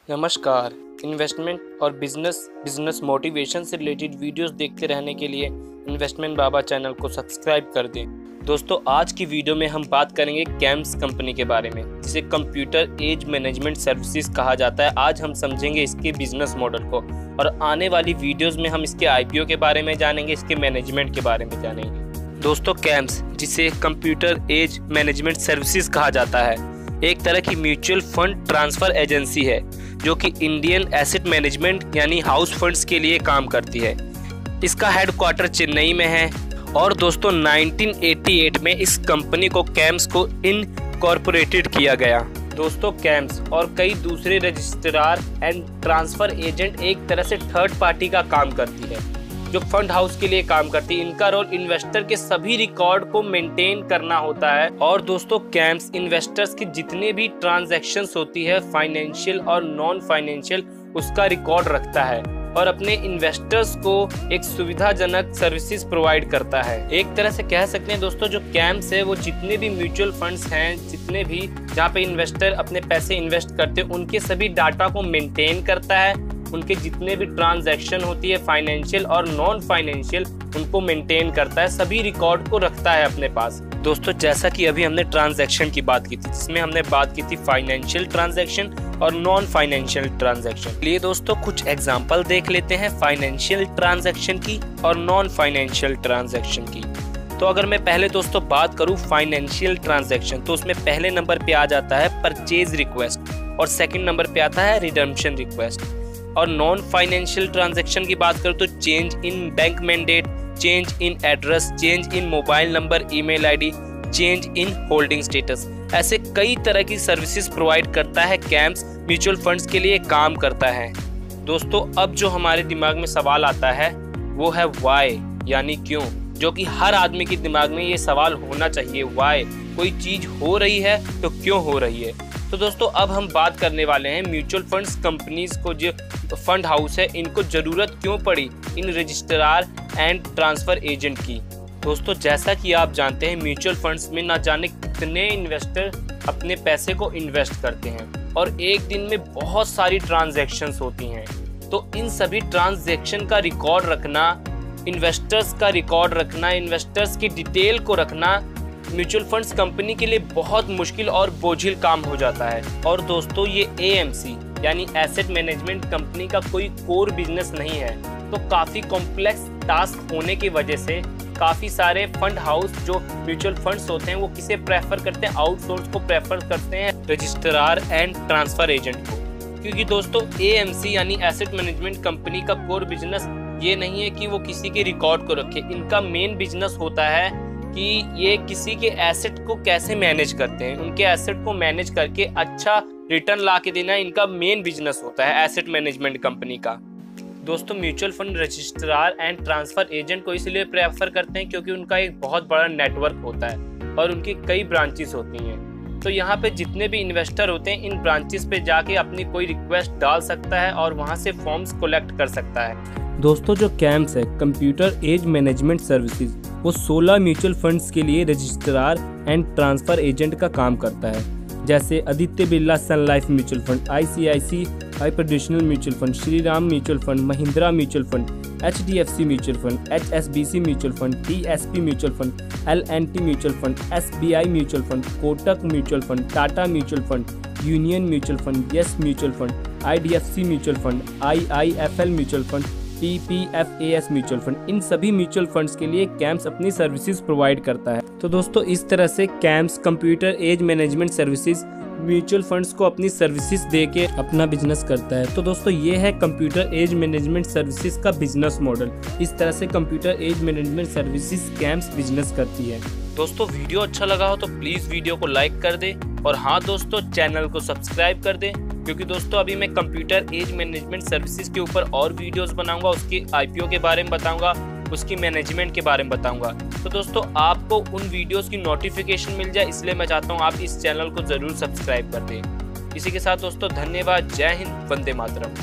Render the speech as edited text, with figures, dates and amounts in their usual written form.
नमस्कार। इन्वेस्टमेंट और business motivation से रिलेटेड वीडियोस देखते रहने के लिए इन्वेस्टमेंट बाबा चैनल को सब्सक्राइब कर दें। दोस्तों, आज की वीडियो में हम बात करेंगे कैम्स कंपनी के बारे में, जिसे कंप्यूटर एज मैनेजमेंट सर्विसेज कहा जाता है। आज हम समझेंगे इसके बिजनेस मॉडल को और आने वाली वीडियोस में हम इसके आईपीओ के बारे में जानेंगे, इसके मैनेजमेंट के बारे में जानेंगे। दोस्तों, कैम्स, जिसे कंप्यूटर एज मैनेजमेंट सर्विसेज कहा जाता है, एक तरह की म्यूचुअल फंड ट्रांसफर एजेंसी है जो कि इंडियन एसेट मैनेजमेंट यानी हाउस फंड्स के लिए काम करती है। इसका हेडक्वार्टर चेन्नई में है और दोस्तों 1988 में इस कंपनी को कैम्स को इनकॉर्पोरेटेड किया गया। दोस्तों, कैम्स और कई दूसरे रजिस्ट्रार एंड ट्रांसफर एजेंट एक तरह से थर्ड पार्टी का काम करती है जो फंड हाउस के लिए काम करती है। इनका रोल इन्वेस्टर के सभी रिकॉर्ड को मेंटेन करना होता है। और दोस्तों, कैम्स इन्वेस्टर्स की जितने भी ट्रांजैक्शंस होती है, फाइनेंशियल और नॉन फाइनेंशियल, उसका रिकॉर्ड रखता है और अपने इन्वेस्टर्स को एक सुविधाजनक सर्विसेज प्रोवाइड करता है। एक तरह से कह सकते हैं दोस्तों, जो कैम्स है वो जितने भी म्यूचुअल फंड्स हैं, जितने भी जहाँ पे इन्वेस्टर अपने पैसे इन्वेस्ट करते हैं, उनके सभी डाटा को मेंटेन करता है। उनके जितने भी ट्रांजैक्शन होती है, फाइनेंशियल और नॉन फाइनेंशियल, उनको मेंटेन करता है, सभी रिकॉर्ड को रखता है अपने पास। दोस्तों, जैसा कि अभी हमने ट्रांजैक्शन की बात की थी, जिसमें हमने बात की थी फाइनेंशियल ट्रांजैक्शन और नॉन फाइनेंशियल ट्रांजैक्शन। लिए दोस्तों कुछ एग्जांपल देख लेते हैं फाइनेंशियल ट्रांजैक्शन की और नॉन फाइनेंशियल ट्रांजैक्शन की। तो अगर मैं पहले दोस्तों बात करूं फाइनेंशियल ट्रांजैक्शन, तो उसमें पहले नंबर पे आ जाता है परचेज रिक्वेस्ट और सेकंड नंबर पे आता है रिडम्पशन रिक्वेस्ट। और नॉन फाइनेंशियल ट्रांजैक्शन की बात करूं तो change in bank mandate, change in address, change in mobile number, email ID, change in holding status, ऐसे कई तरह की सर्विसेज प्रोवाइड करता है कैम्स, म्यूचुअल फंड्स के लिए काम करता है। दोस्तों, अब जो हमारे दिमाग में सवाल आता है वो है व्हाई, यानी क्यों, जो कि हर आदमी के दिमाग में ये सवाल होना चाहिए। व्हाई, कोई चीज हो रही है तो क्यों हो रही है। तो दोस्तों, अब हम बात करने वाले हैं म्यूचुअल फंड्स कंपनीज को, जो फंड हाउस है, इनको जरूरत क्यों पड़ी इन रजिस्ट्रार एंड ट्रांसफर एजेंट की। दोस्तों, जैसा कि आप जानते हैं, म्यूचुअल फंड्स में ना जाने कितने इन्वेस्टर अपने पैसे को इन्वेस्ट करते हैं और एक दिन में बहुत सारी ट्रांजैक्शंस होती हैं। तो इन सभी ट्रांजैक्शन का रिकॉर्ड रखना, इन्वेस्टर्स का रिकॉर्ड रखना, इन्वेस्टर्स की डिटेल को रखना म्यूचुअल फंड्स कंपनी के लिए बहुत मुश्किल और बोझिल काम हो जाता है। और दोस्तों, ये एएमसी यानी एसेट मैनेजमेंट कंपनी का कोई कोर बिजनेस नहीं है। तो काफ़ी कॉम्प्लेक्स टास्क होने की वजह से काफ़ी सारे फंड हाउस जो म्यूचुअल फंड्स होते हैं वो किसे प्रेफर करते हैं, आउटसोर्स को प्रेफर करते हैं, रजिस्ट्रार एंड ट्रांसफर एजेंट को। क्योंकि दोस्तों, एएमसी यानी एसेट मैनेजमेंट कंपनी का कोर बिजनेस ये नहीं है कि वो किसी के रिकॉर्ड को रखे। इनका मेन बिजनेस होता है कि ये किसी के एसेट को कैसे मैनेज करते हैं, उनके एसेट को मैनेज करके अच्छा रिटर्न ला के देना इनका मेन बिजनेस होता है एसेट मैनेजमेंट कंपनी का। दोस्तों, mutual fund registrar and transfer agent को इसलिए प्रेफर करते हैं क्योंकि उनका एक बहुत बड़ा नेटवर्क होता है और उनकी कई ब्रांचेस होती हैं। तो यहाँ पे जितने भी इन्वेस्टर होते हैं, इन ब्रांचेस पे जाके अपनी कोई रिक्वेस्ट डाल सकता है और वहाँ से फॉर्म्स कलेक्ट कर सकता है। दोस्तों, जो कैम्स है कंप्यूटर एज मैनेजमेंट सर्विसेज, वो 16 म्यूचुअल फंड्स के लिए रजिस्ट्रार एंड ट्रांसफर एजेंट का काम करता है, जैसे Aditya Birla sun life mutual fund, ICICI prudential mutual fund, Shri Ram mutual fund, Mahindra mutual fund, HDFC mutual fund, HSBC mutual fund, TSP mutual fund, L&T mutual fund, SBI mutual fund, Kotak mutual fund, Tata mutual fund, union mutual fund, yes mutual fund, IDFC mutual fund, IIFL mutual fund, PPFAS mutual fund, इन सभी mutual funds के लिए camps अपनी services provide करता है। तो दोस्तों, इस तरह से CAMS Computer Age Management Services mutual funds को अपनी सर्विसेज दे के अपना बिजनेस करता है। तो दोस्तों, ये है कंप्यूटर एज मैनेजमेंट सर्विसेज का बिजनेस मॉडल। इस तरह से Computer Age Management Services CAMS business करती है। दोस्तों, वीडियो अच्छा लगा हो तो प्लीज वीडियो को लाइक कर दे और हाँ दोस्तों, चैनल को सब्सक्राइब कर दे, क्योंकि दोस्तों अभी मैं कंप्यूटर एज मैनेजमेंट सर्विसेज के ऊपर और वीडियोस बनाऊंगा, उसके आईपीओ के बारे में बताऊंगा, उसकी मैनेजमेंट के बारे में बताऊंगा। तो दोस्तों, आपको उन वीडियोस की नोटिफिकेशन मिल जाए, इसलिए मैं चाहता हूं आप इस चैनल को जरूर सब्सक्राइब कर दें। इसी के साथ दोस्तों, धन्यवाद। जय हिंद, वंदे मातरम।